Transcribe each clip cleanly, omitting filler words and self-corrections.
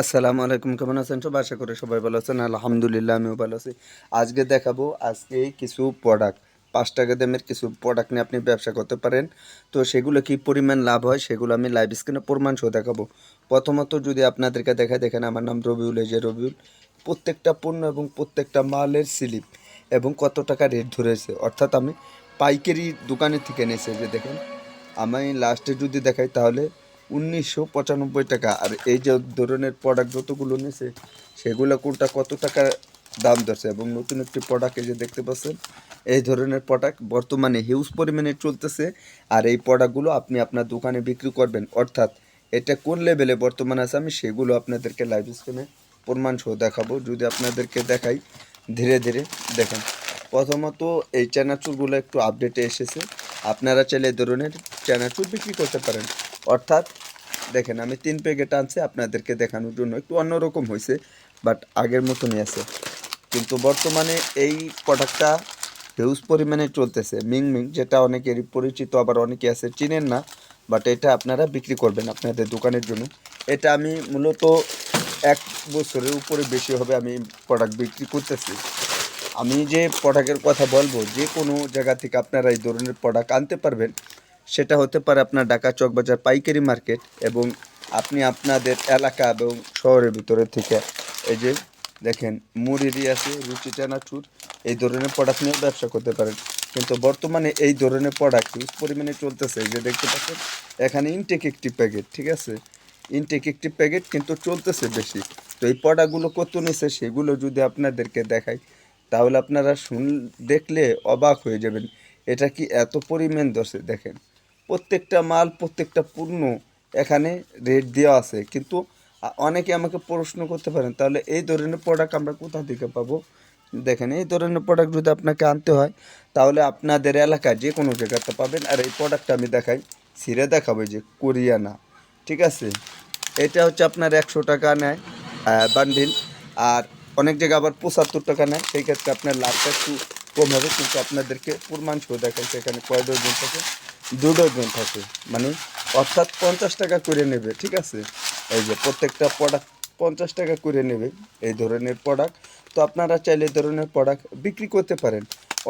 আসসালামু আলাইকুম, কেমন আছেন সবাই? আশা করি সবাই ভালো আছেন। আলহামদুলিল্লাহ আমিও ভালো আছি। আজকে দেখাবো কিছু প্রোডাক্ট, 5 টাকা দামের কিছু প্রোডাক্ট নিয়ে আপনি ব্যবসা করতে পারেন। তো সেগুলো কি পরিমাণ লাভ হয় সেগুলো আমি লাইভ স্ক্রিনে প্রমাণ সহ দেখাবো। প্রথমত যদি আপনাদেরকে দেখায়, দেখেন আমার নাম রবিউল, এই যে রবিউল। প্রত্যেকটা পণ্য এবং প্রত্যেকটা মালের স্লিপ এবং কত টাকা রেট ধরেছে, অর্থাৎ আমি পাইকারি দোকানের থেকে নিয়েছি। যে দেখেন, আমি লাস্টে যদি দেখাই তাহলে 1995 টাকা। আর এই যে ধরনের প্রোডাক্ট যতগুলো নিয়েছে সেগুলো কোনটা কত টাকা দাম ধরছে, এবং নতুন একটি প্রোডাক্ট এই যে দেখতে পাচ্ছেন, এই ধরনের প্রোডাক্ট বর্তমানে হিউজ পরিমাণে চলতেছে। আর এই প্রোডাক্টগুলো আপনি আপনার দোকানে বিক্রি করবেন, অর্থাৎ এটা কোন লেভেলে বর্তমানে আছে আমি সেগুলো আপনাদেরকে লাইভ স্ক্রিনে প্রমাণ সহ দেখাবো। যদি আপনাদেরকে দেখাই ধীরে ধীরে, দেখেন প্রথমত এই চানাচুরগুলো একটু আপডেটে এসেছে। আপনারা চাইলে এই ধরনের চানাচুর বিক্রি করতে পারেন। অর্থাৎ দেখেন, আমি 3 প্যাকেট আনছি আপনাদেরকে দেখানোর জন্য, একটু অন্যরকম হয়েছে, বাট আগের মতনই আছে। কিন্তু বর্তমানে এই প্রোডাক্টটা হিউজ পরিমাণে চলতেছে, মিং, যেটা অনেকেরই পরিচিত, আবার অনেকে আছে চিনেন না। বাট এটা আপনারা বিক্রি করবেন আপনাদের দোকানের জন্য। এটা আমি মূলত 1 বছরের উপরে বেশি হবে আমি প্রোডাক্ট বিক্রি করতেছি। আমি যে প্রোডাক্টের কথা বলবো, যে কোনো জায়গা থেকে আপনারা এই ধরনের প্রোডাক্ট আনতে পারবেন। সেটা হতে পারে আপনার ঢাকা চকবাজার পাইকারি মার্কেট, এবং আপনি আপনাদের এলাকা এবং শহরের ভিতরে থেকে এই যে দেখেন মুড়িরি আছে, রুচি চানাচুর, এই ধরনের প্রোডাক্ট নিয়ে ব্যবসা করতে পারেন। কিন্তু বর্তমানে এই ধরনের প্রোডাক্ট হিউজ পরিমাণে চলতেছে। যে দেখতে পাচ্ছেন এখানে ইনটেক একটি প্যাকেট, ঠিক আছে, ইনটেক একটি প্যাকেট কিন্তু চলতেছে বেশি। তো এই প্রোডাক্টগুলো কত নিছে সেগুলো যদি আপনাদেরকে দেখাই তাহলে আপনারা দেখলে অবাক হয়ে যাবেন, এটা কি এত পরিমাণ ধরছে। দেখেন প্রত্যেকটা মাল, প্রত্যেকটা পণ্য এখানে রেট দেওয়া আছে। কিন্তু অনেকে আমাকে প্রশ্ন করতে পারেন, তাহলে এই ধরনের প্রোডাক্ট আমরা কোথা থেকে পাবো? দেখেন, এই ধরনের প্রোডাক্ট যদি আপনাকে আনতে হয় তাহলে আপনাদের এলাকায় যে কোনো জায়গাতে পাবেন। আর এই প্রোডাক্টটা আমি দেখাই, ছিঁড়ে দেখাবো, যে কোরিয়ানা, ঠিক আছে। এটা হচ্ছে আপনার 100 টাকা নেয় বান্ডিল, আর অনেক জায়গায় আবার 75 টাকা নেয়। সেই ক্ষেত্রে আপনার লাভটা একটু কম হবে, কিন্তু আপনাদেরকে প্রমাণ সহ দেখেন সেখানে কয় ডজন থাকে, 2 ডজন থাকে, মানে অর্থাৎ 50 টাকা করে নেবে, ঠিক আছে। এই যে প্রত্যেকটা প্রোডাক্ট 50 টাকা করে নেবে, এই ধরনের প্রোডাক্ট। তো আপনারা চাইলে এই ধরনের প্রোডাক্ট বিক্রি করতে পারেন।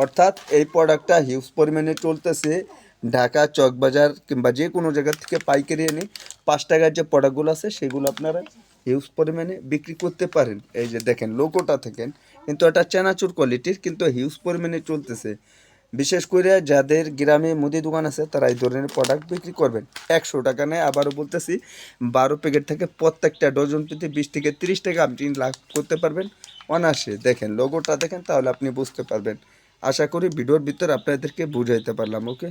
অর্থাৎ এই প্রোডাক্টটা হিউজ পরিমাণে চলতেছে ঢাকা চকবাজার কিংবা যে কোনো জায়গা থেকে পাইকারি এনে 5 টাকার যে প্রোডাক্টগুলো আছে সেগুলো আপনারা হিউজ পরিমাণে বিক্রি করতে পারেন। এই যে দেখেন লোগোটা থাকেন, কিন্তু এটা চানাচুর কোয়ালিটির, কিন্তু হিউজ পরিমাণে চলতেছে। বিশেষ করে যাদের গ্রামে মুদি দোকান আছে তারা এই ধরনের প্রোডাক্ট বিক্রি করবেন। 100 টাকা নেয়, আবারও বলতেছি 12 প্যাকেট থেকে প্রত্যেকটা ডজন প্রতি 20 থেকে 30 টাকা আপনি লাভ করতে পারবেন অনায়াসে। দেখেন লোগোটা দেখেন, তাহলে আপনি বুঝতে পারবেন। আশা করি ভিডিওর ভিতরে আপনাদেরকে বুঝাইতে পারলাম। ওকে।